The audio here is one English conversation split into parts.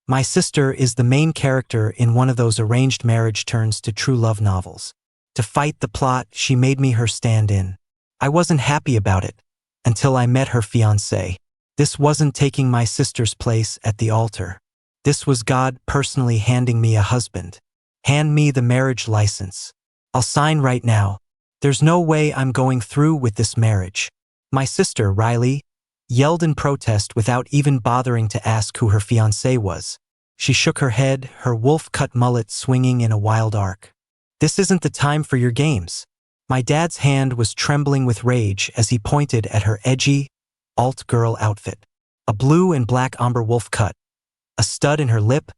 My sister is the main character in one of those arranged marriage turns to true love novels. To fight the plot, she made me her stand-in. I wasn't happy about it until I met her fiancé. This wasn't taking my sister's place at the altar. This was God personally handing me a husband. Hand me the marriage license. I'll sign right now. There's no way I'm going through with this marriage. My sister, Riley, yelled in protest without even bothering to ask who her fiancé was. She shook her head, her wolf-cut mullet swinging in a wild arc. This isn't the time for your games. My dad's hand was trembling with rage as he pointed at her edgy, alt-girl outfit. A blue and black ombre wolf cut, a stud in her lip,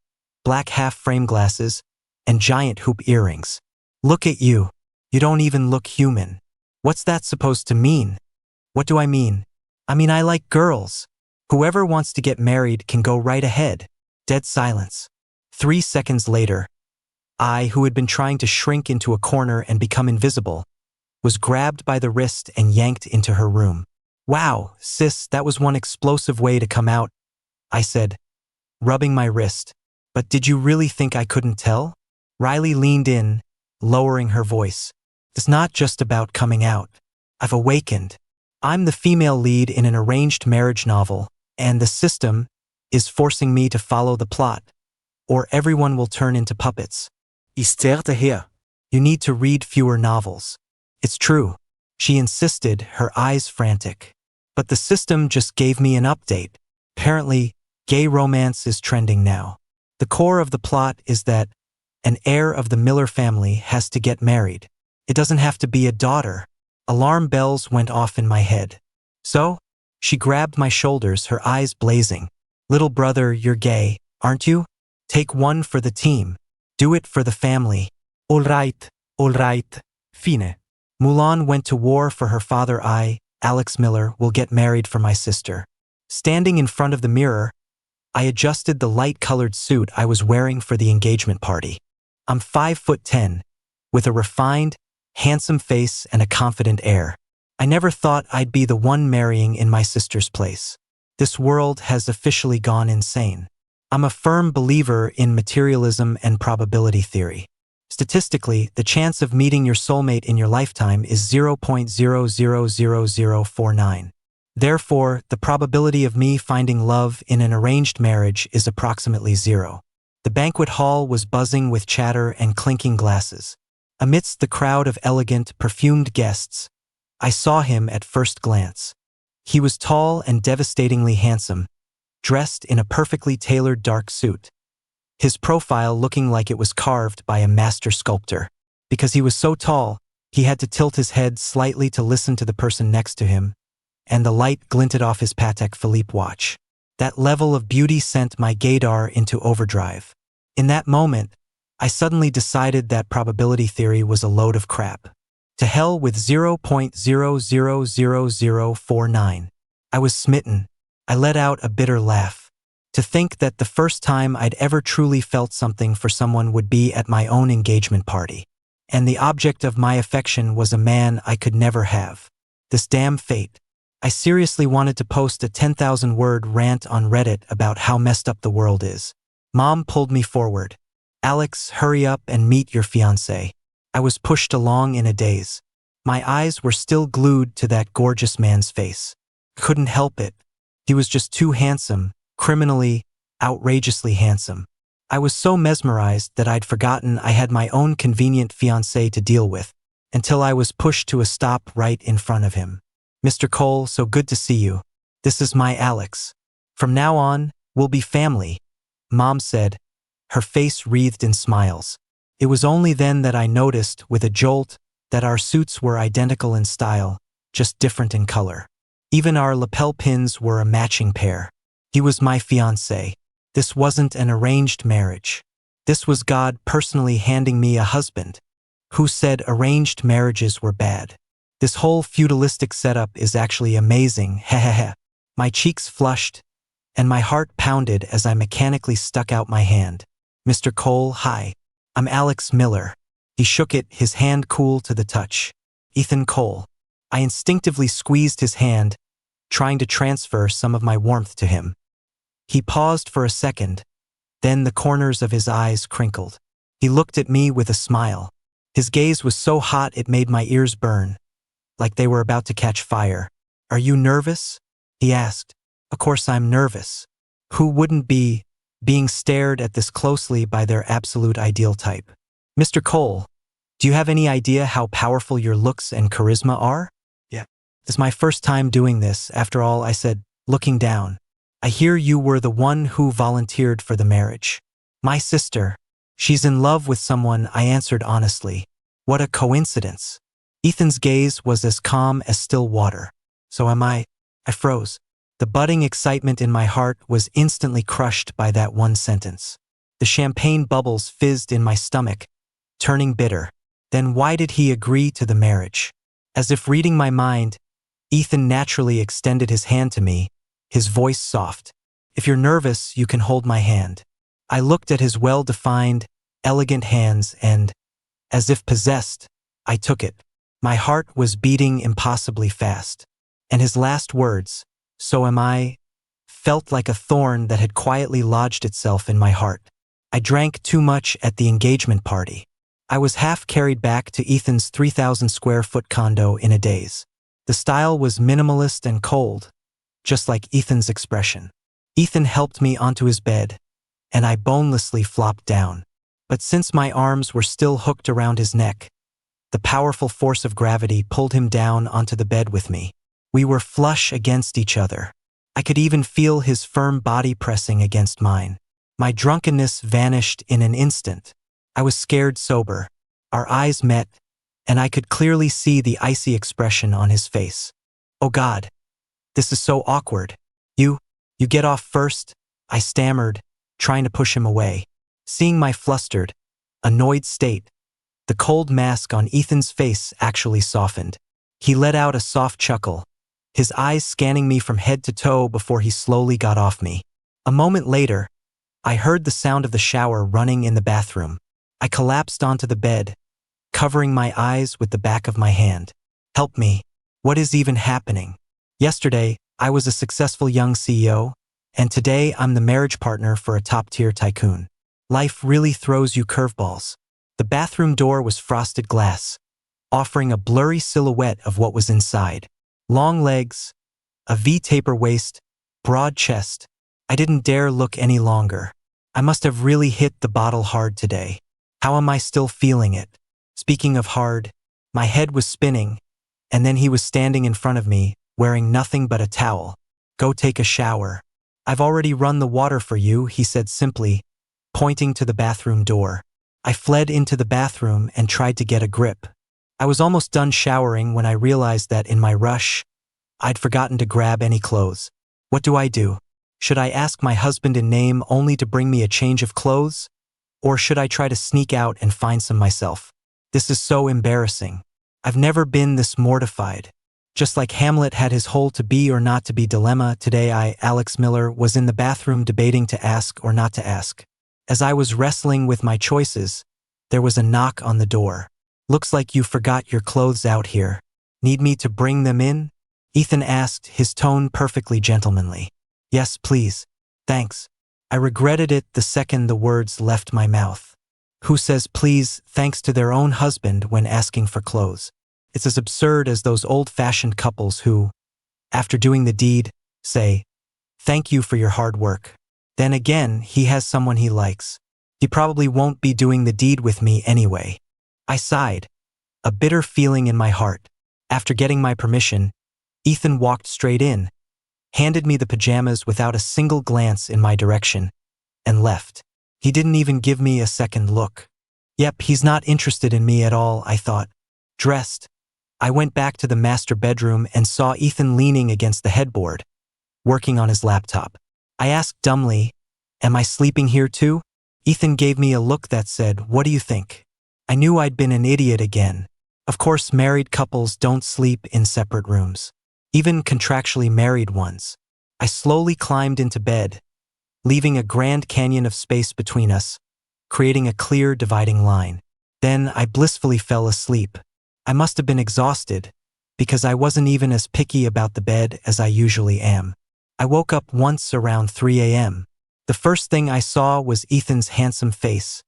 black half-frame glasses, and giant hoop earrings. Look at you. You don't even look human. What's that supposed to mean? What do I mean? I like girls. Whoever wants to get married can go right ahead. Dead silence. 3 seconds later, I, who had been trying to shrink into a corner and become invisible, was grabbed by the wrist and yanked into her room. Wow, sis, that was one explosive way to come out, I said, rubbing my wrist. But did you really think I couldn't tell? Riley leaned in, lowering her voice. It's not just about coming out. I've awakened. I'm the female lead in an arranged marriage novel, and the system is forcing me to follow the plot, or everyone will turn into puppets. Her. You need to read fewer novels. It's true, she insisted, her eyes frantic. But the system just gave me an update. Apparently, gay romance is trending now. The core of the plot is that an heir of the Miller family has to get married. It doesn't have to be a daughter. Alarm bells went off in my head. So, she grabbed my shoulders, her eyes blazing. Little brother, you're gay, aren't you? Take one for the team. Do it for the family. All right. Fine. Mulan went to war for her father. I, Alex Miller, will get married for my sister. Standing in front of the mirror, I adjusted the light-colored suit I was wearing for the engagement party. I'm 5'10", with a refined, handsome face and a confident air. I never thought I'd be the one marrying in my sister's place. This world has officially gone insane. I'm a firm believer in materialism and probability theory. Statistically, the chance of meeting your soulmate in your lifetime is 0.000049. Therefore, the probability of me finding love in an arranged marriage is approximately 0. The banquet hall was buzzing with chatter and clinking glasses. Amidst the crowd of elegant, perfumed guests, I saw him at first glance. He was tall and devastatingly handsome, dressed in a perfectly tailored dark suit. His profile looking like it was carved by a master sculptor. Because he was so tall, he had to tilt his head slightly to listen to the person next to him, and the light glinted off his Patek Philippe watch. That level of beauty sent my gaydar into overdrive. In that moment, I suddenly decided that probability theory was a load of crap. To hell with 0.000049. I was smitten. I let out a bitter laugh. To think that the first time I'd ever truly felt something for someone would be at my own engagement party. And the object of my affection was a man I could never have. This damn fate. I seriously wanted to post a 10,000-word rant on Reddit about how messed up the world is. Mom pulled me forward. Alex, hurry up and meet your fiancé. I was pushed along in a daze. My eyes were still glued to that gorgeous man's face. Couldn't help it. He was just too handsome, criminally, outrageously handsome. I was so mesmerized that I'd forgotten I had my own convenient fiancé to deal with, until I was pushed to a stop right in front of him. Mr. Cole, so good to see you. This is my Alex. From now on, we'll be family, Mom said, her face wreathed in smiles. It was only then that I noticed, with a jolt, that our suits were identical in style, just different in color. Even our lapel pins were a matching pair. He was my fiancé. This wasn't an arranged marriage. This was God personally handing me a husband. Who said arranged marriages were bad? This whole feudalistic setup is actually amazing, hehehe. My cheeks flushed, and my heart pounded as I mechanically stuck out my hand. Mr. Cole, hi. I'm Alex Miller. He shook it, his hand cool to the touch. Ethan Cole. I instinctively squeezed his hand, trying to transfer some of my warmth to him. He paused for a second, Then the corners of his eyes crinkled. He looked at me with a smile. His gaze was so hot it made my ears burn, like they were about to catch fire. "Are you nervous?" he asked. Of course I'm nervous. Who wouldn't be, being stared at this closely by their absolute ideal type? "Mr. Cole, do you have any idea how powerful your looks and charisma are?" "Yeah. It's my first time doing this, after all," I said, looking down. "I hear you were the one who volunteered for the marriage." "My sister. She's in love with someone," I answered honestly. "What a coincidence." Ethan's gaze was as calm as still water. "So am I." I froze. The budding excitement in my heart was instantly crushed by that one sentence. The champagne bubbles fizzed in my stomach, turning bitter. Then why did he agree to the marriage? As if reading my mind, Ethan naturally extended his hand to me, his voice soft. "If you're nervous, you can hold my hand." I looked at his well-defined, elegant hands and, as if possessed, I took it. My heart was beating impossibly fast. And his last words, "So am I," felt like a thorn that had quietly lodged itself in my heart. I drank too much at the engagement party. I was half carried back to Ethan's 3,000 square foot condo in a daze. The style was minimalist and cold, just like Ethan's expression. Ethan helped me onto his bed, and I bonelessly flopped down. But since my arms were still hooked around his neck, the powerful force of gravity pulled him down onto the bed with me. We were flush against each other. I could even feel his firm body pressing against mine. My drunkenness vanished in an instant. I was scared sober. Our eyes met, and I could clearly see the icy expression on his face. "Oh God, this is so awkward. You get off first," I stammered, trying to push him away. Seeing my flustered, annoyed state, the cold mask on Ethan's face actually softened. He let out a soft chuckle, his eyes scanning me from head to toe before he slowly got off me. A moment later, I heard the sound of the shower running in the bathroom. I collapsed onto the bed, covering my eyes with the back of my hand. "Help me. What is even happening?" Yesterday, I was a successful young CEO, and today I'm the marriage partner for a top-tier tycoon. Life really throws you curveballs. The bathroom door was frosted glass, offering a blurry silhouette of what was inside. Long legs, a V-taper waist, broad chest. I didn't dare look any longer. I must have really hit the bottle hard today. How am I still feeling it? Speaking of hard, my head was spinning, and then he was standing in front of me, wearing nothing but a towel. "Go take a shower." "I've already run the water for you," he said simply, pointing to the bathroom door. I fled into the bathroom and tried to get a grip. I was almost done showering when I realized that in my rush, I'd forgotten to grab any clothes. What do I do? Should I ask my husband in name only to bring me a change of clothes? Or should I try to sneak out and find some myself? This is so embarrassing. I've never been this mortified. Just like Hamlet had his whole to be or not to be dilemma, today I, Alex Miller, was in the bathroom debating to ask or not to ask. As I was wrestling with my choices, there was a knock on the door. "Looks like you forgot your clothes out here. Need me to bring them in?" Ethan asked, his tone perfectly gentlemanly. "Yes, please. Thanks." I regretted it the second the words left my mouth. Who says please thanks to their own husband when asking for clothes? It's as absurd as those old-fashioned couples who, after doing the deed, say, "Thank you for your hard work." Then again, he has someone he likes. He probably won't be doing the deed with me anyway. I sighed, a bitter feeling in my heart. After getting my permission, Ethan walked straight in, handed me the pajamas without a single glance in my direction, and left. He didn't even give me a second look. Yep, he's not interested in me at all, I thought. Dressed, I went back to the master bedroom and saw Ethan leaning against the headboard, working on his laptop. I asked dumbly, "Am I sleeping here too?" Ethan gave me a look that said, "What do you think?" I knew I'd been an idiot again. Of course, married couples don't sleep in separate rooms, even contractually married ones. I slowly climbed into bed, leaving a grand canyon of space between us, creating a clear dividing line. Then I blissfully fell asleep. I must have been exhausted, because I wasn't even as picky about the bed as I usually am. I woke up once around 3 a.m. The first thing I saw was Ethan's handsome face,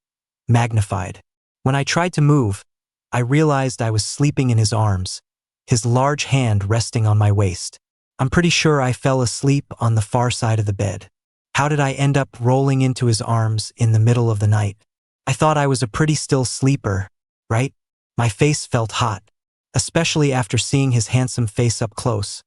magnified. When I tried to move, I realized I was sleeping in his arms, his large hand resting on my waist. I'm pretty sure I fell asleep on the far side of the bed. How did I end up rolling into his arms in the middle of the night? I thought I was a pretty still sleeper, right? My face felt hot, especially after seeing his handsome face up close.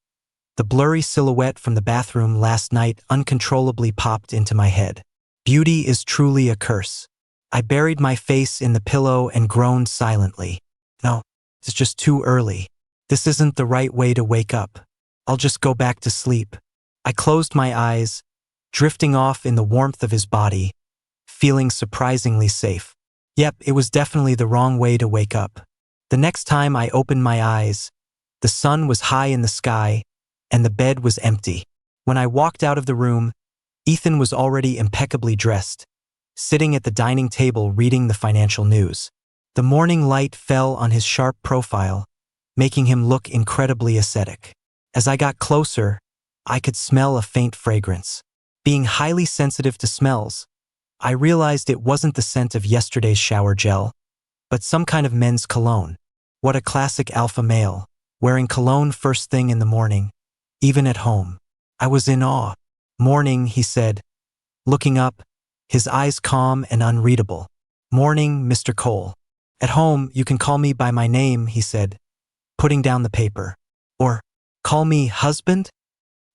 The blurry silhouette from the bathroom last night uncontrollably popped into my head. Beauty is truly a curse. I buried my face in the pillow and groaned silently. No, it's just too early. This isn't the right way to wake up. I'll just go back to sleep. I closed my eyes, drifting off in the warmth of his body, feeling surprisingly safe. Yep, it was definitely the wrong way to wake up. The next time I opened my eyes, the sun was high in the sky, and the bed was empty. When I walked out of the room, Ethan was already impeccably dressed, sitting at the dining table reading the financial news. The morning light fell on his sharp profile, making him look incredibly ascetic. As I got closer, I could smell a faint fragrance. Being highly sensitive to smells, I realized it wasn't the scent of yesterday's shower gel, but some kind of men's cologne. What a classic alpha male, wearing cologne first thing in the morning, even at home. I was in awe. "Morning," he said, looking up, his eyes calm and unreadable. "Morning, Mr. Cole. At home, you can call me by my name," he said, putting down the paper. "Or, call me husband?"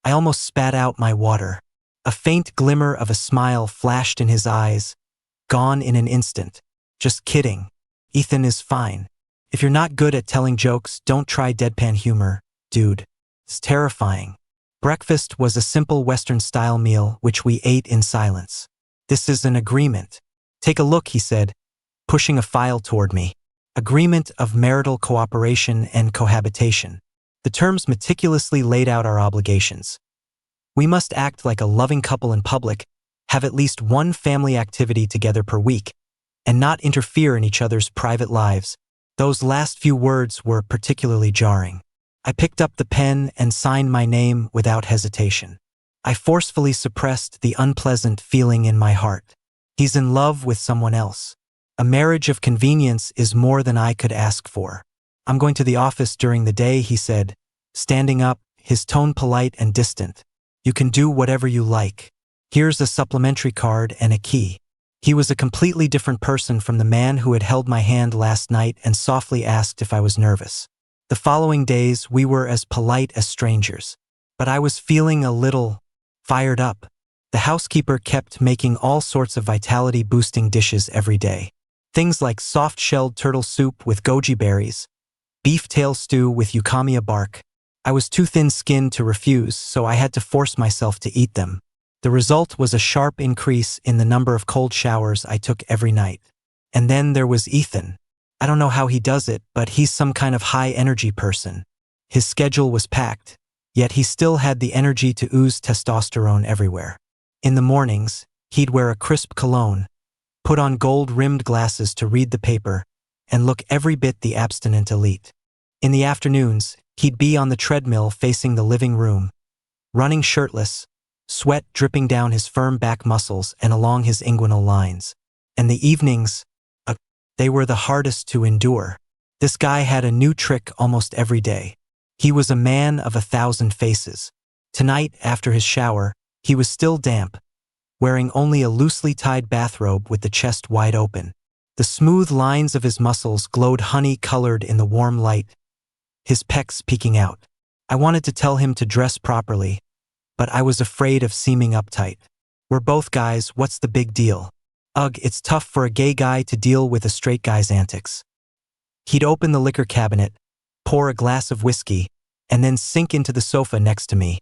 I almost spat out my water. A faint glimmer of a smile flashed in his eyes, gone in an instant. "Just kidding. Ethan is fine. If you're not good at telling jokes, don't try deadpan humor, dude. It's terrifying." Breakfast was a simple Western-style meal which we ate in silence. "This is an agreement. Take a look," he said, pushing a file toward me. "Agreement of marital cooperation and cohabitation." The terms meticulously laid out our obligations. We must act like a loving couple in public, have at least one family activity together per week, and not interfere in each other's private lives. Those last few words were particularly jarring. I picked up the pen and signed my name without hesitation. I forcefully suppressed the unpleasant feeling in my heart. He's in love with someone else. A marriage of convenience is more than I could ask for. "I'm going to the office during the day," he said, standing up, his tone polite and distant. "You can do whatever you like. Here's a supplementary card and a key." He was a completely different person from the man who had held my hand last night and softly asked if I was nervous. The following days, we were as polite as strangers. But I was feeling a little fired up. The housekeeper kept making all sorts of vitality-boosting dishes every day. Things like soft-shelled turtle soup with goji berries, beef tail stew with eukamia bark. I was too thin-skinned to refuse, so I had to force myself to eat them. The result was a sharp increase in the number of cold showers I took every night. And then there was Ethan. I don't know how he does it, but he's some kind of high-energy person. His schedule was packed, yet he still had the energy to ooze testosterone everywhere. In the mornings, he'd wear a crisp cologne, put on gold-rimmed glasses to read the paper, and look every bit the abstinent elite. In the afternoons, he'd be on the treadmill facing the living room, running shirtless, sweat dripping down his firm back muscles and along his inguinal lines. And the evenings, they were the hardest to endure. This guy had a new trick almost every day. He was a man of 1,000 faces. Tonight, after his shower, he was still damp, wearing only a loosely tied bathrobe with the chest wide open. The smooth lines of his muscles glowed honey-colored in the warm light, his pecs peeking out. I wanted to tell him to dress properly, but I was afraid of seeming uptight. "We're both guys, what's the big deal? Ugh, it's tough for a gay guy to deal with a straight guy's antics." He'd open the liquor cabinet, pour a glass of whiskey, and then sink into the sofa next to me,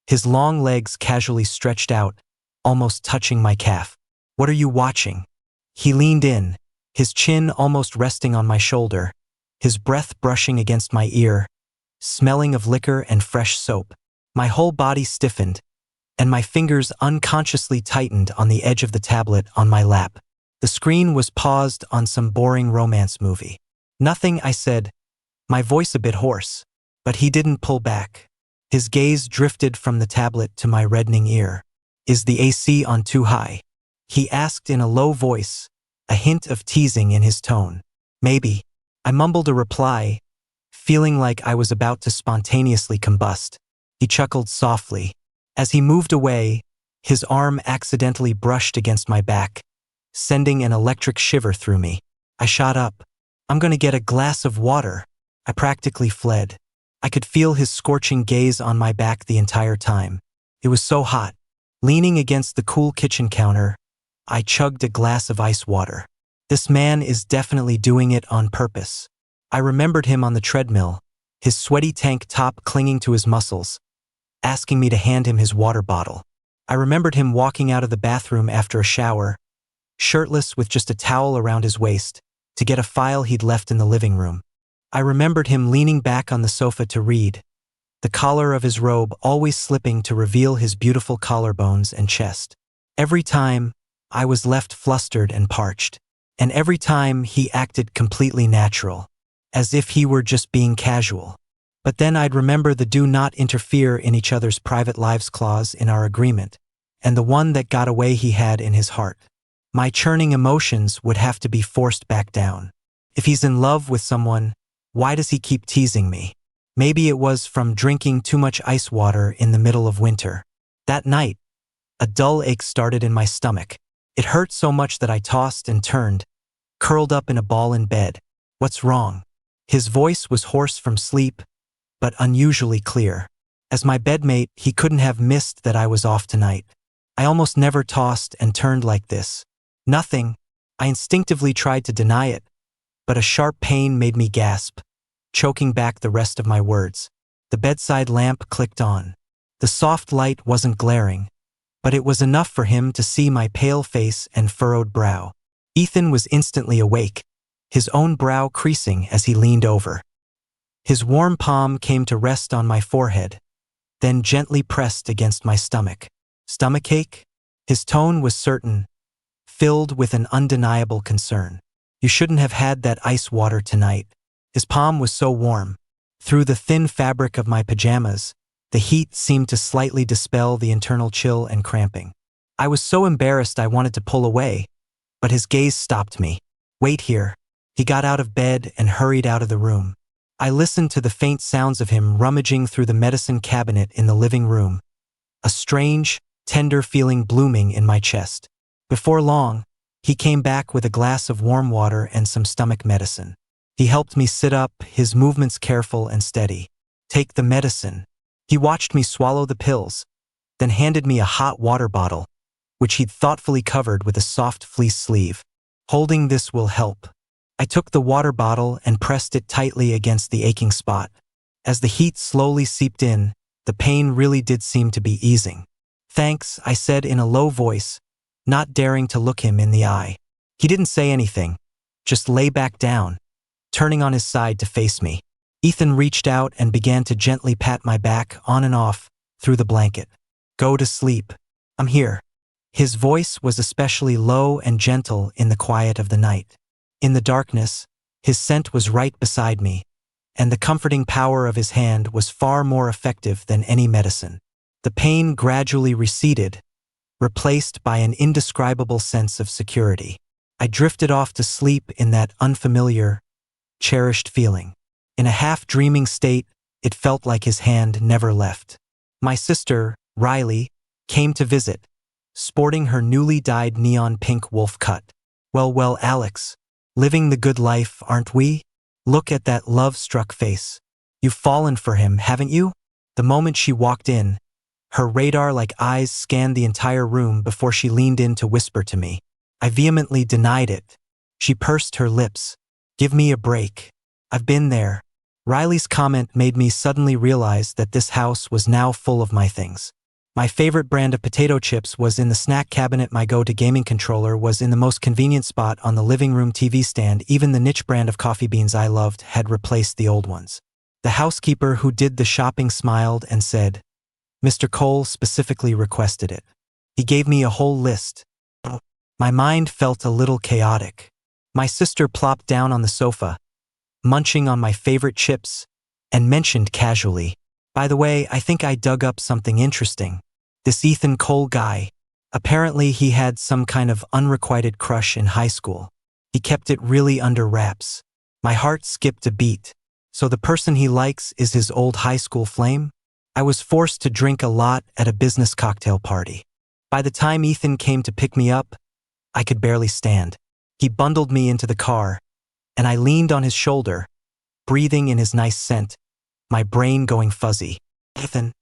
his long legs casually stretched out, almost touching my calf. "What are you watching?" He leaned in, his chin almost resting on my shoulder, his breath brushing against my ear, smelling of liquor and fresh soap. My whole body stiffened, and my fingers unconsciously tightened on the edge of the tablet on my lap. The screen was paused on some boring romance movie. "Nothing," I said, my voice a bit hoarse, but he didn't pull back. His gaze drifted from the tablet to my reddening ear. Is the AC on too high? He asked in a low voice, a hint of teasing in his tone. Maybe. I mumbled a reply, feeling like I was about to spontaneously combust. He chuckled softly. As he moved away, his arm accidentally brushed against my back, sending an electric shiver through me. I shot up. I'm gonna get a glass of water. I practically fled. I could feel his scorching gaze on my back the entire time. It was so hot. Leaning against the cool kitchen counter, I chugged a glass of ice water. This man is definitely doing it on purpose. I remembered him on the treadmill, his sweaty tank top clinging to his muscles, asking me to hand him his water bottle. I remembered him walking out of the bathroom after a shower, shirtless with just a towel around his waist, to get a file he'd left in the living room. I remembered him leaning back on the sofa to read, the collar of his robe always slipping to reveal his beautiful collarbones and chest. Every time, I was left flustered and parched. And every time, he acted completely natural, as if he were just being casual. But then I'd remember the do not interfere in each other's private lives clause in our agreement, and the one that got away he had in his heart. My churning emotions would have to be forced back down. If he's in love with someone, why does he keep teasing me? Maybe it was from drinking too much ice water in the middle of winter. That night, a dull ache started in my stomach. It hurt so much that I tossed and turned, curled up in a ball in bed. What's wrong? His voice was hoarse from sleep, but unusually clear. As my bedmate, he couldn't have missed that I was off tonight. I almost never tossed and turned like this. Nothing. I instinctively tried to deny it, but a sharp pain made me gasp, choking back the rest of my words. The bedside lamp clicked on. The soft light wasn't glaring, but it was enough for him to see my pale face and furrowed brow. Ethan was instantly awake, his own brow creasing as he leaned over. His warm palm came to rest on my forehead, then gently pressed against my stomach. Stomachache? His tone was certain, filled with an undeniable concern. You shouldn't have had that ice water tonight. His palm was so warm. Through the thin fabric of my pajamas, the heat seemed to slightly dispel the internal chill and cramping. I was so embarrassed I wanted to pull away, but his gaze stopped me. Wait here. He got out of bed and hurried out of the room. I listened to the faint sounds of him rummaging through the medicine cabinet in the living room, a strange, tender feeling blooming in my chest. Before long, he came back with a glass of warm water and some stomach medicine. He helped me sit up, his movements careful and steady. Take the medicine. He watched me swallow the pills, then handed me a hot water bottle, which he'd thoughtfully covered with a soft fleece sleeve. Holding this will help. I took the water bottle and pressed it tightly against the aching spot. As the heat slowly seeped in, the pain really did seem to be easing. Thanks, I said in a low voice, not daring to look him in the eye. He didn't say anything, just lay back down, turning on his side to face me. Ethan reached out and began to gently pat my back on and off through the blanket. Go to sleep. I'm here. His voice was especially low and gentle in the quiet of the night. In the darkness, his scent was right beside me, and the comforting power of his hand was far more effective than any medicine. The pain gradually receded, replaced by an indescribable sense of security. I drifted off to sleep in that unfamiliar, cherished feeling. In a half-dreaming state, it felt like his hand never left. My sister, Riley, came to visit, sporting her newly dyed neon pink wolf cut. Well, Alex, living the good life, aren't we? Look at that love-struck face. You've fallen for him, haven't you? The moment she walked in, her radar-like eyes scanned the entire room before she leaned in to whisper to me. I vehemently denied it. She pursed her lips. Give me a break. I've been there. Riley's comment made me suddenly realize that this house was now full of my things. My favorite brand of potato chips was in the snack cabinet, my go-to gaming controller was in the most convenient spot on the living room TV stand, even the niche brand of coffee beans I loved had replaced the old ones. The housekeeper who did the shopping smiled and said, Mr. Cole specifically requested it. He gave me a whole list. My mind felt a little chaotic. My sister plopped down on the sofa, munching on my favorite chips, and mentioned casually, by the way, I think I dug up something interesting. This Ethan Cole guy, Apparently, he had some kind of unrequited crush in high school. He kept it really under wraps. My heart skipped a beat. So the person he likes is his old high school flame? I was forced to drink a lot at a business cocktail party. By the time Ethan came to pick me up, I could barely stand. He bundled me into the car, and I leaned on his shoulder, breathing in his nice scent, my brain going fuzzy. Ethan,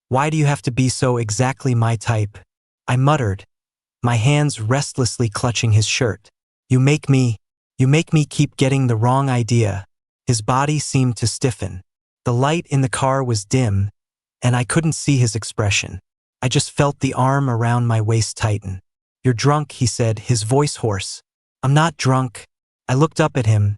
why do you have to be so exactly my type? I muttered, my hands restlessly clutching his shirt. You make me keep getting the wrong idea. His body seemed to stiffen. The light in the car was dim, and I couldn't see his expression. I just felt the arm around my waist tighten. You're drunk, he said, his voice hoarse. I'm not drunk. I looked up at him,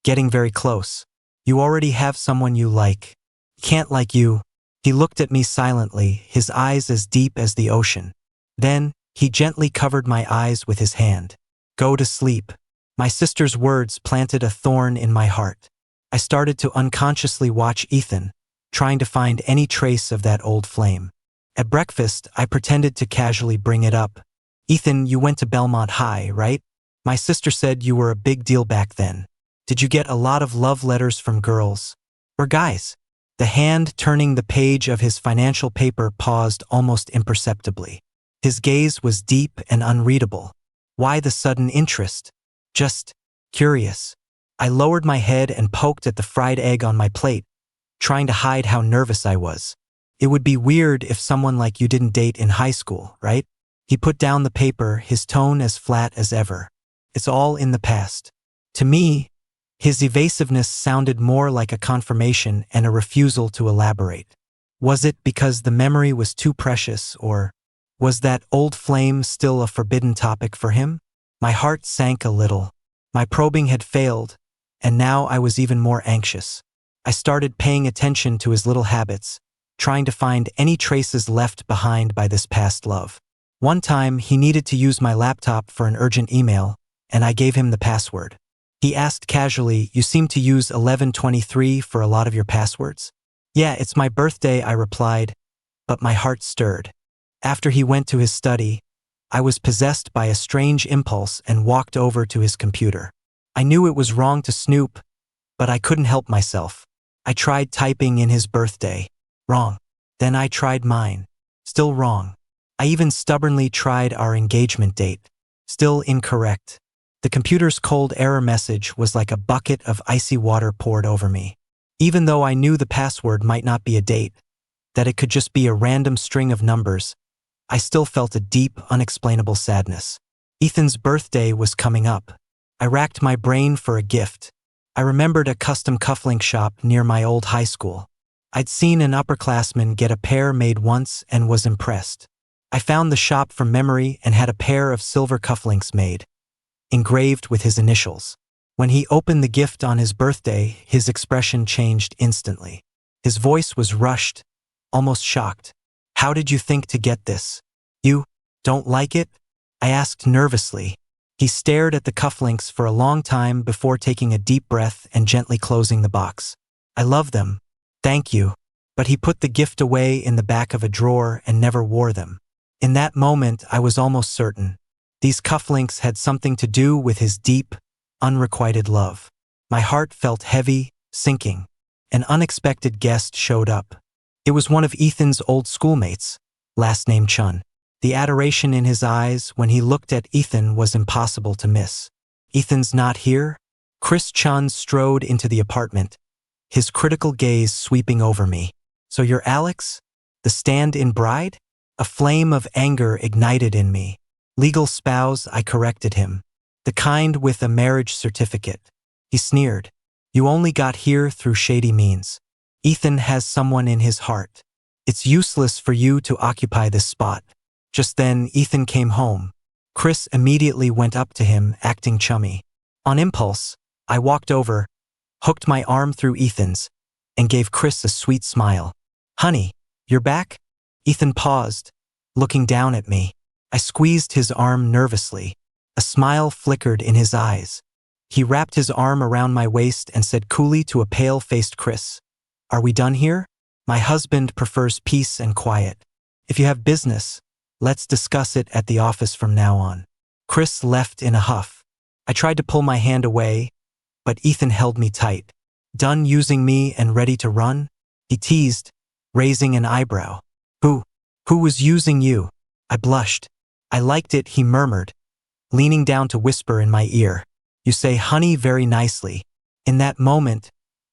getting very close. You already have someone you like. Can't like you. He looked at me silently, his eyes as deep as the ocean. Then, he gently covered my eyes with his hand. Go to sleep. My sister's words planted a thorn in my heart. I started to unconsciously watch Ethan, trying to find any trace of that old flame. At breakfast, I pretended to casually bring it up. Ethan, you went to Belmont High, right? My sister said you were a big deal back then. Did you get a lot of love letters from girls? Or guys? The hand turning the page of his financial paper paused almost imperceptibly. His gaze was deep and unreadable. Why the sudden interest? Just curious. I lowered my head and poked at the fried egg on my plate, trying to hide how nervous I was. It would be weird if someone like you didn't date in high school, right? He put down the paper, his tone as flat as ever. It's all in the past. To me, his evasiveness sounded more like a confirmation and a refusal to elaborate. Was it because the memory was too precious, or was that old flame still a forbidden topic for him? My heart sank a little. My probing had failed, and now I was even more anxious. I started paying attention to his little habits, trying to find any traces left behind by this past love. One time, he needed to use my laptop for an urgent email, and I gave him the password. He asked casually, you seem to use 1123 for a lot of your passwords? Yeah, it's my birthday, I replied, but my heart stirred. After he went to his study, I was possessed by a strange impulse and walked over to his computer. I knew it was wrong to snoop, but I couldn't help myself. I tried typing in his birthday. Wrong. Then I tried mine. Still wrong. I even stubbornly tried our engagement date. Still incorrect. The computer's cold error message was like a bucket of icy water poured over me. Even though I knew the password might not be a date, that it could just be a random string of numbers, I still felt a deep, unexplainable sadness. Ethan's birthday was coming up. I racked my brain for a gift. I remembered a custom cufflink shop near my old high school. I'd seen an upperclassman get a pair made once and was impressed. I found the shop from memory and had a pair of silver cufflinks made, engraved with his initials. When he opened the gift on his birthday, his expression changed instantly. His voice was rushed, almost shocked. How did you think to get this? You don't like it? I asked nervously. He stared at the cufflinks for a long time before taking a deep breath and gently closing the box. I love them. Thank you. But he put the gift away in the back of a drawer and never wore them. In that moment, I was almost certain. These cufflinks had something to do with his deep, unrequited love. My heart felt heavy, sinking. An unexpected guest showed up. It was one of Ethan's old schoolmates, last name Chun. The adoration in his eyes when he looked at Ethan was impossible to miss. Ethan's not here? Chris Chun strode into the apartment, his critical gaze sweeping over me. So you're Alex? The stand-in bride? A flame of anger ignited in me. Legal spouse, I corrected him. The kind with a marriage certificate. He sneered. You only got here through shady means. Ethan has someone in his heart. It's useless for you to occupy this spot. Just then, Ethan came home. Chris immediately went up to him, acting chummy. On impulse, I walked over, hooked my arm through Ethan's, and gave Chris a sweet smile. Honey, you're back? Ethan paused, looking down at me. I squeezed his arm nervously. A smile flickered in his eyes. He wrapped his arm around my waist and said coolly to a pale-faced Chris, Are we done here? My husband prefers peace and quiet. If you have business, Let's discuss it at the office from now on. Chris left in a huff. I tried to pull my hand away, but Ethan held me tight. Done using me and ready to run? He teased, raising an eyebrow. Who was using you? I blushed. I liked it, he murmured, leaning down to whisper in my ear. You say honey very nicely. In that moment,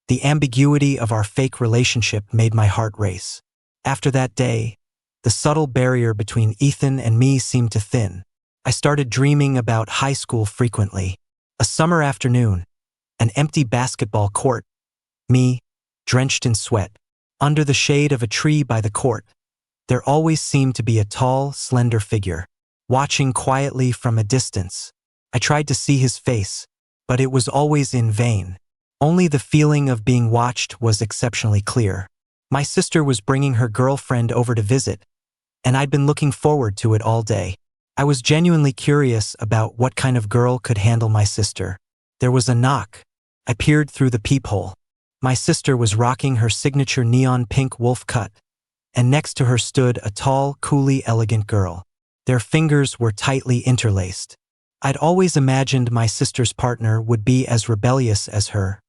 the ambiguity of our fake relationship made my heart race. After that day, the subtle barrier between Ethan and me seemed to thin. I started dreaming about high school frequently. A summer afternoon, an empty basketball court, me, drenched in sweat. Under the shade of a tree by the court, there always seemed to be a tall, slender figure, watching quietly from a distance. I tried to see his face, but it was always in vain. Only the feeling of being watched was exceptionally clear. My sister was bringing her girlfriend over to visit, and I'd been looking forward to it all day. I was genuinely curious about what kind of girl could handle my sister. There was a knock. I peered through the peephole. My sister was rocking her signature neon pink wolf cut, and next to her stood a tall, coolly elegant girl. Their fingers were tightly interlaced. I'd always imagined my sister's partner would be as rebellious as her,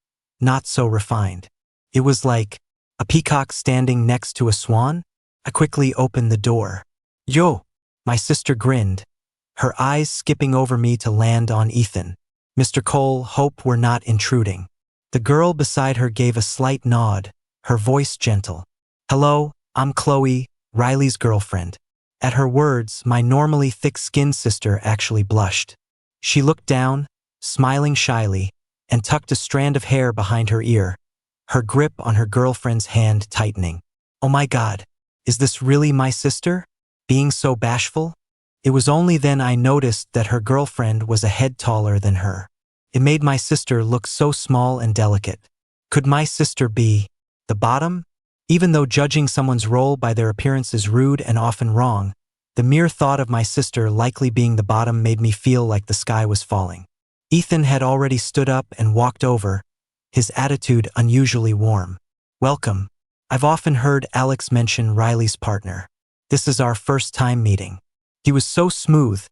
not so refined. It was like a peacock standing next to a swan. I quickly opened the door. Yo! My sister grinned, her eyes skipping over me to land on Ethan. Mr. Cole, hope we're not intruding. The girl beside her gave a slight nod, her voice gentle. Hello, I'm Chloe, Riley's girlfriend. At her words, my normally thick-skinned sister actually blushed. She looked down, smiling shyly, and tucked a strand of hair behind her ear, her grip on her girlfriend's hand tightening. Oh my God, is this really my sister? Being so bashful? It was only then I noticed that her girlfriend was a head taller than her. It made my sister look so small and delicate. Could my sister be the bottom? Even though judging someone's role by their appearance is rude and often wrong, the mere thought of my sister likely being the bottom made me feel like the sky was falling. Ethan had already stood up and walked over, his attitude unusually warm. Welcome. I've often heard Alex mention Riley's partner. This is our first time meeting. He was so smooth,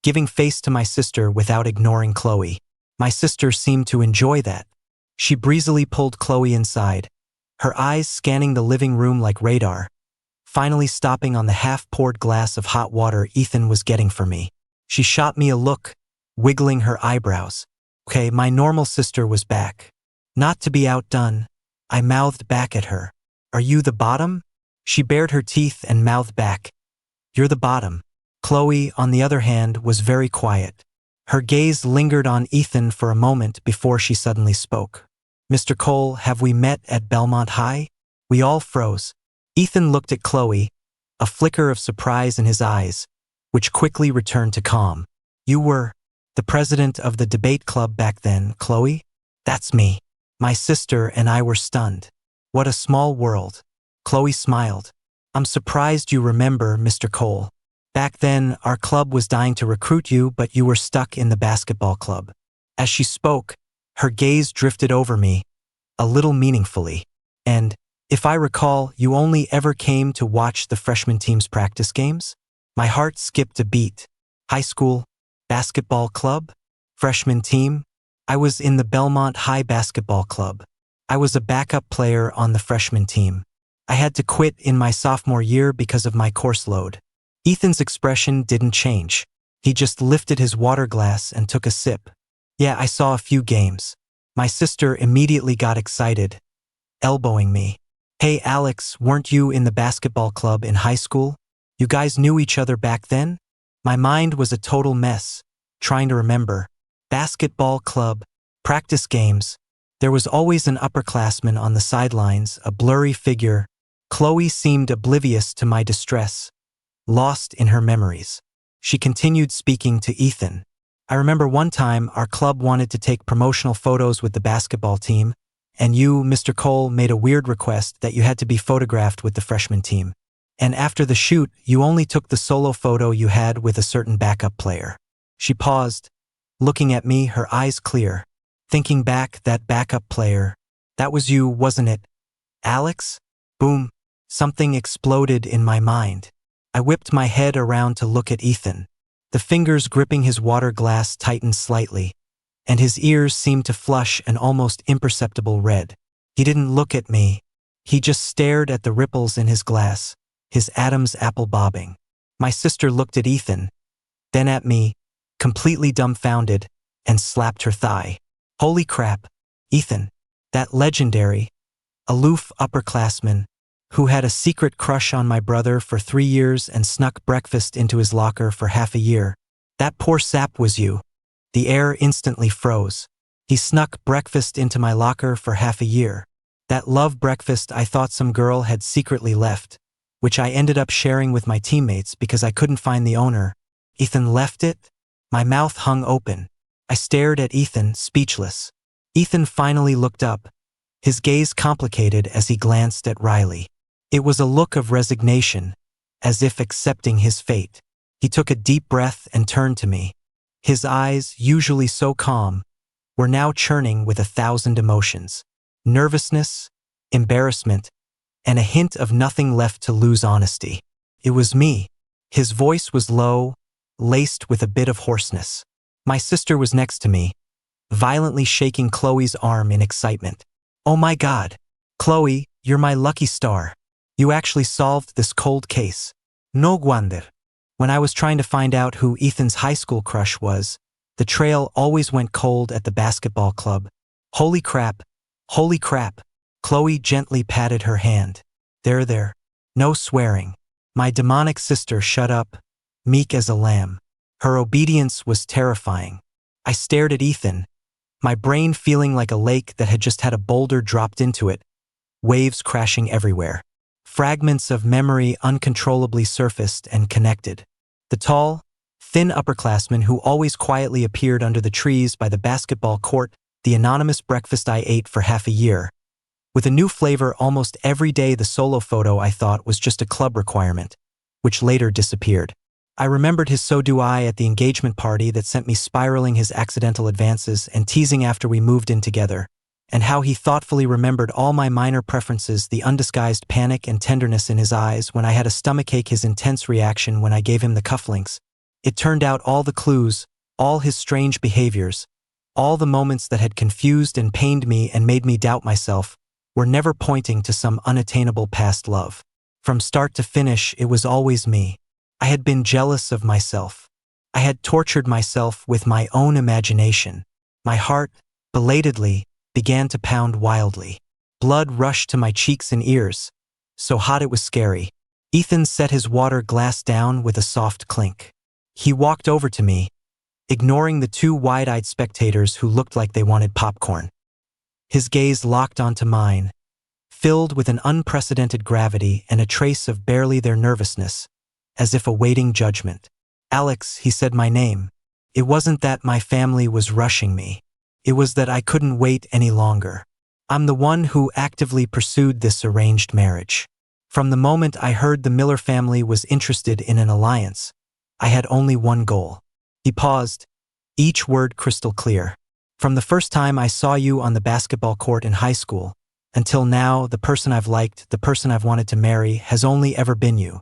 giving face to my sister without ignoring Chloe. My sister seemed to enjoy that. She breezily pulled Chloe inside, her eyes scanning the living room like radar, finally stopping on the half-poured glass of hot water Ethan was getting for me. She shot me a look, wiggling her eyebrows. Okay, my normal sister was back. Not to be outdone, I mouthed back at her. Are you the bottom? She bared her teeth and mouthed back. You're the bottom. Chloe, on the other hand, was very quiet. Her gaze lingered on Ethan for a moment before she suddenly spoke. Mr. Cole, have we met at Belmont High? We all froze. Ethan looked at Chloe, a flicker of surprise in his eyes, which quickly returned to calm. You were the president of the debate club back then, Chloe? That's me. My sister and I were stunned. What a small world. Chloe smiled. I'm surprised you remember, Mr. Cole. Back then, our club was dying to recruit you, but you were stuck in the basketball club. As she spoke, her gaze drifted over me, a little meaningfully. And, if I recall, you only ever came to watch the freshman team's practice games? My heart skipped a beat. High school, basketball club, freshman team? I was in the Belmont High basketball club. I was a backup player on the freshman team. I had to quit in my sophomore year because of my course load. Ethan's expression didn't change. He just lifted his water glass and took a sip. Yeah, I saw a few games. My sister immediately got excited, elbowing me. Hey Alex, weren't you in the basketball club in high school? You guys knew each other back then? My mind was a total mess, trying to remember. Basketball club, practice games. There was always an upperclassman on the sidelines, a blurry figure. Chloe seemed oblivious to my distress, lost in her memories. She continued speaking to Ethan. I remember one time our club wanted to take promotional photos with the basketball team, and you, Mr. Cole, made a weird request that you had to be photographed with the freshman team. And after the shoot, you only took the solo photo you had with a certain backup player. She paused, looking at me, her eyes clear. Thinking back, that backup player, that was you, wasn't it? Alex? Boom. Something exploded in my mind. I whipped my head around to look at Ethan. The fingers gripping his water glass tightened slightly, and his ears seemed to flush an almost imperceptible red. He didn't look at me. He just stared at the ripples in his glass, his Adam's apple bobbing. My sister looked at Ethan, then at me, completely dumbfounded, and slapped her thigh. Holy crap, Ethan, that legendary, aloof upperclassman, who had a secret crush on my brother for 3 years and snuck breakfast into his locker for half a year. That poor sap was you. The air instantly froze. He snuck breakfast into my locker for half a year. That love breakfast I thought some girl had secretly left, which I ended up sharing with my teammates because I couldn't find the owner. Ethan left it? My mouth hung open. I stared at Ethan, speechless. Ethan finally looked up, his gaze complicated as he glanced at Riley. It was a look of resignation, as if accepting his fate. He took a deep breath and turned to me. His eyes, usually so calm, were now churning with 1,000 emotions. Nervousness, embarrassment, and a hint of nothing left to lose honesty. It was me. His voice was low, laced with a bit of hoarseness. My sister was next to me, violently shaking Chloe's arm in excitement. Oh my God, Chloe, you're my lucky star. You actually solved this cold case. No wonder. When I was trying to find out who Ethan's high school crush was, the trail always went cold at the basketball club. Holy crap, holy crap. Chloe gently patted her hand. There. No swearing. My demonic sister shut up, meek as a lamb. Her obedience was terrifying. I stared at Ethan, my brain feeling like a lake that had just had a boulder dropped into it, waves crashing everywhere. Fragments of memory uncontrollably surfaced and connected. The tall, thin upperclassman who always quietly appeared under the trees by the basketball court, the anonymous breakfast I ate for half a year. With a new flavor almost every day, the solo photo I thought was just a club requirement, which later disappeared. I remembered his "so do I" at the engagement party that sent me spiraling, his accidental advances and teasing after we moved in together, and how he thoughtfully remembered all my minor preferences, the undisguised panic and tenderness in his eyes when I had a stomachache, his intense reaction when I gave him the cufflinks. It turned out all the clues, all his strange behaviors, all the moments that had confused and pained me and made me doubt myself, were never pointing to some unattainable past love. From start to finish, it was always me. I had been jealous of myself. I had tortured myself with my own imagination. My heart, belatedly, began to pound wildly. Blood rushed to my cheeks and ears, so hot it was scary. Ethan set his water glass down with a soft clink. He walked over to me, ignoring the 2 wide-eyed spectators who looked like they wanted popcorn. His gaze locked onto mine, filled with an unprecedented gravity and a trace of barely their nervousness, as if awaiting judgment. Alex, he said my name. It wasn't that my family was rushing me. It was that I couldn't wait any longer. I'm the one who actively pursued this arranged marriage. From the moment I heard the Miller family was interested in an alliance, I had only one goal. He paused, each word crystal clear. From the first time I saw you on the basketball court in high school, until now, the person I've liked, the person I've wanted to marry, has only ever been you.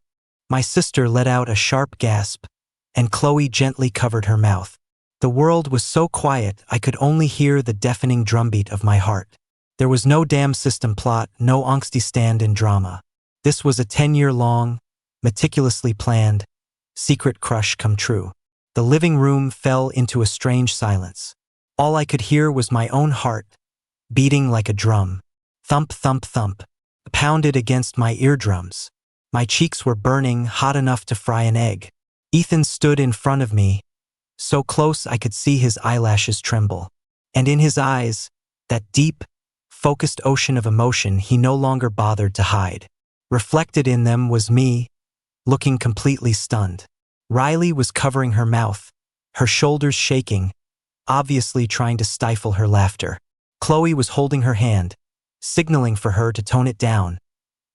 My sister let out a sharp gasp, and Chloe gently covered her mouth. The world was so quiet I could only hear the deafening drumbeat of my heart. There was no damn system plot, no angsty stand-in drama. This was a 10-year-long, meticulously planned, secret crush come true. The living room fell into a strange silence. All I could hear was my own heart, beating like a drum. Thump, thump, thump, pounded against my eardrums. My cheeks were burning, hot enough to fry an egg. Ethan stood in front of me, so close I could see his eyelashes tremble. And in his eyes, that deep, focused ocean of emotion he no longer bothered to hide. Reflected in them was me, looking completely stunned. Riley was covering her mouth, her shoulders shaking, obviously trying to stifle her laughter. Chloe was holding her hand, signaling for her to tone it down,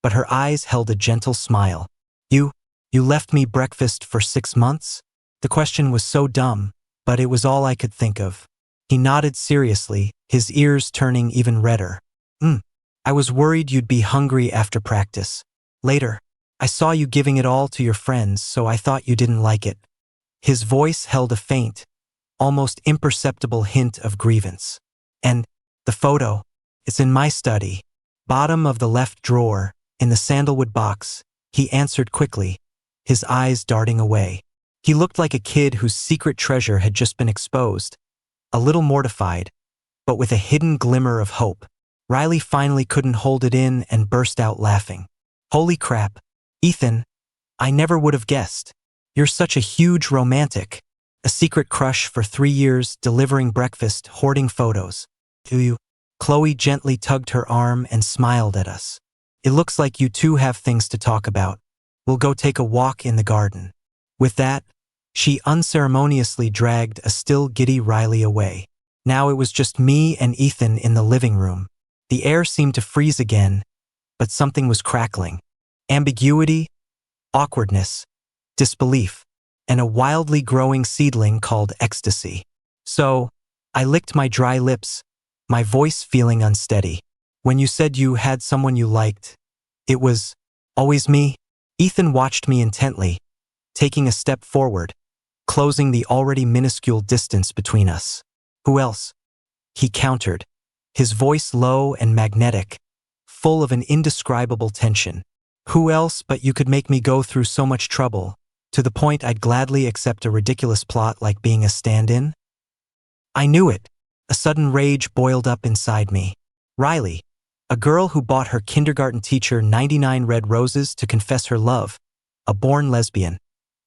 but her eyes held a gentle smile. You left me breakfast for 6 months? The question was so dumb, but it was all I could think of. He nodded seriously, his ears turning even redder. I was worried you'd be hungry after practice. Later, I saw you giving it all to your friends, so I thought you didn't like it. His voice held a faint, almost imperceptible hint of grievance. And the photo, it's in my study, bottom of the left drawer, in the sandalwood box, he answered quickly, his eyes darting away. He looked like a kid whose secret treasure had just been exposed, a little mortified, but with a hidden glimmer of hope. Riley finally couldn't hold it in and burst out laughing. Holy crap, Ethan, I never would have guessed. You're such a huge romantic. A secret crush for 3 years, delivering breakfast, hoarding photos. Do you? Chloe gently tugged her arm and smiled at us. It looks like you two have things to talk about. We'll go take a walk in the garden. With that, she unceremoniously dragged a still giddy Riley away. Now it was just me and Ethan in the living room. The air seemed to freeze again, but something was crackling. Ambiguity, awkwardness, disbelief, and a wildly growing seedling called ecstasy. So, I licked my dry lips, my voice feeling unsteady. When you said you had someone you liked, it was always me? Ethan watched me intently, taking a step forward, closing the already minuscule distance between us. Who else? He countered, his voice low and magnetic, full of an indescribable tension. Who else but you could make me go through so much trouble, to the point I'd gladly accept a ridiculous plot like being a stand-in? I knew it. A sudden rage boiled up inside me. Riley, a girl who bought her kindergarten teacher 99 red roses to confess her love, a born lesbian,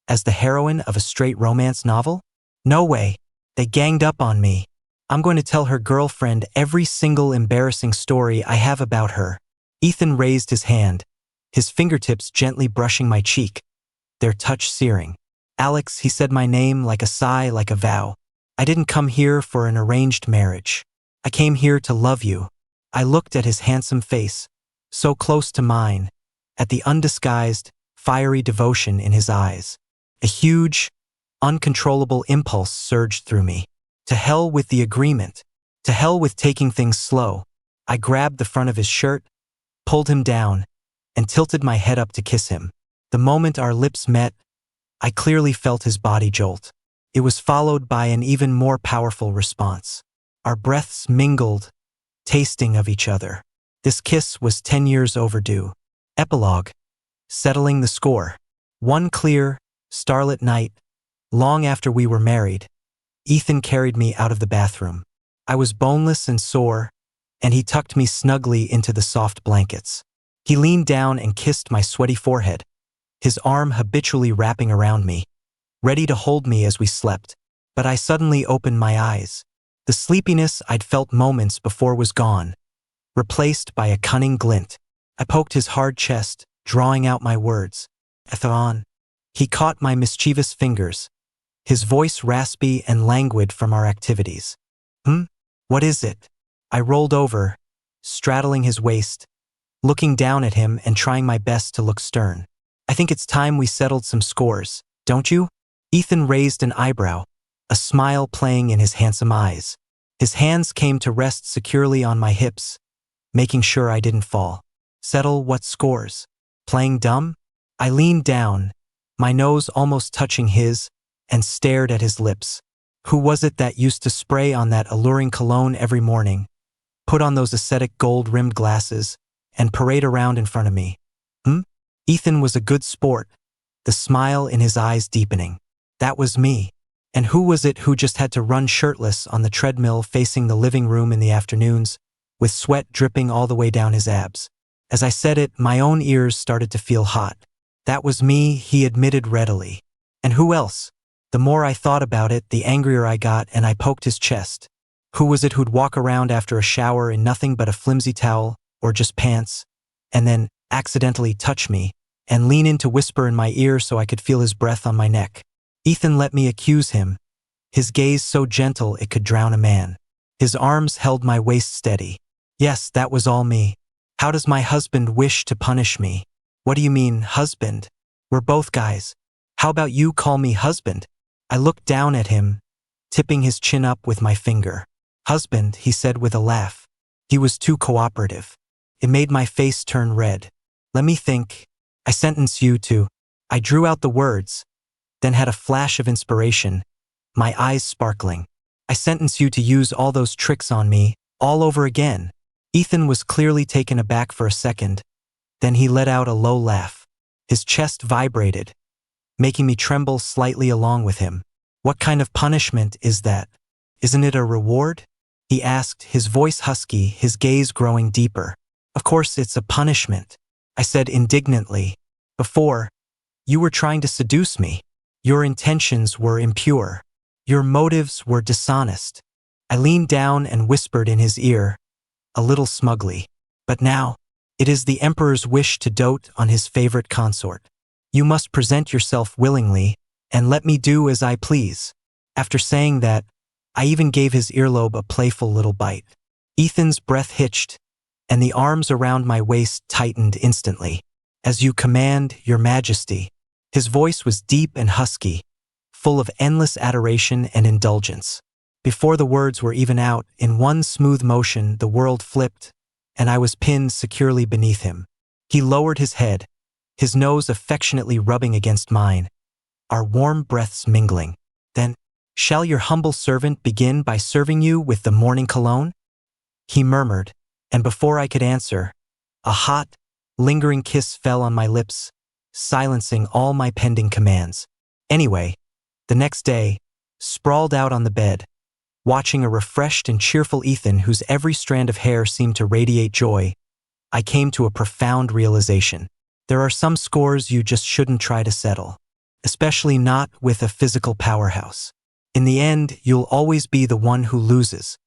as the heroine of a straight romance novel? No way. They ganged up on me. I'm going to tell her girlfriend every single embarrassing story I have about her. Ethan raised his hand, his fingertips gently brushing my cheek, their touch searing. Alex, he said my name like a sigh, like a vow. I didn't come here for an arranged marriage. I came here to love you. I looked at his handsome face, so close to mine, at the undisguised, fiery devotion in his eyes. A huge, uncontrollable impulse surged through me. To hell with the agreement. To hell with taking things slow. I grabbed the front of his shirt, pulled him down, and tilted my head up to kiss him. The moment our lips met, I clearly felt his body jolt. It was followed by an even more powerful response. Our breaths mingled, tasting of each other. This kiss was 10 years overdue. Epilogue. Settling the score. One clear, starlit night, long after we were married, Ethan carried me out of the bathroom. I was boneless and sore, and he tucked me snugly into the soft blankets. He leaned down and kissed my sweaty forehead, his arm habitually wrapping around me, ready to hold me as we slept. But I suddenly opened my eyes. The sleepiness I'd felt moments before was gone, replaced by a cunning glint. I poked his hard chest, drawing out my words. Ethan. He caught my mischievous fingers, his voice raspy and languid from our activities. What is it? I rolled over, straddling his waist, looking down at him and trying my best to look stern. I think it's time we settled some scores, don't you? Ethan raised an eyebrow, a smile playing in his handsome eyes. His hands came to rest securely on my hips, making sure I didn't fall. Settle what scores? Playing dumb? I leaned down, my nose almost touching his, and stared at his lips. Who was it that used to spray on that alluring cologne every morning, put on those ascetic gold-rimmed glasses, and parade around in front of me? Ethan was a good sport, the smile in his eyes deepening. That was me. And who was it who just had to run shirtless on the treadmill facing the living room in the afternoons, with sweat dripping all the way down his abs? As I said it, my own ears started to feel hot. That was me, he admitted readily. And who else? The more I thought about it, the angrier I got, and I poked his chest. Who was it who'd walk around after a shower in nothing but a flimsy towel, or just pants, and then accidentally touch me, and lean in to whisper in my ear so I could feel his breath on my neck? Ethan let me accuse him, his gaze so gentle it could drown a man. His arms held my waist steady. Yes, that was all me. How does my husband wish to punish me? What do you mean, husband? We're both guys. How about you call me husband? I looked down at him, tipping his chin up with my finger. Husband, he said with a laugh. He was too cooperative. It made my face turn red. Let me think. I sentence you to. I drew out the words, then had a flash of inspiration, my eyes sparkling. I sentence you to use all those tricks on me, all over again. Ethan was clearly taken aback for a second, then he let out a low laugh. His chest vibrated, making me tremble slightly along with him. What kind of punishment is that? Isn't it a reward? He asked, his voice husky, his gaze growing deeper. Of course it's a punishment, I said indignantly. Before, you were trying to seduce me. Your intentions were impure. Your motives were dishonest. I leaned down and whispered in his ear, a little smugly. But now, it is the Emperor's wish to dote on his favorite consort. You must present yourself willingly, and let me do as I please. After saying that, I even gave his earlobe a playful little bite. Ethan's breath hitched, and the arms around my waist tightened instantly. As you command, Your Majesty. His voice was deep and husky, full of endless adoration and indulgence. Before the words were even out, in one smooth motion the world flipped, and I was pinned securely beneath him. He lowered his head, his nose affectionately rubbing against mine, our warm breaths mingling. Then, shall your humble servant begin by serving you with the morning cologne? He murmured, and before I could answer, a hot, lingering kiss fell on my lips, silencing all my pending commands. Anyway, the next day, sprawled out on the bed, watching a refreshed and cheerful Ethan whose every strand of hair seemed to radiate joy, I came to a profound realization. There are some scores you just shouldn't try to settle, especially not with a physical powerhouse. In the end, you'll always be the one who loses.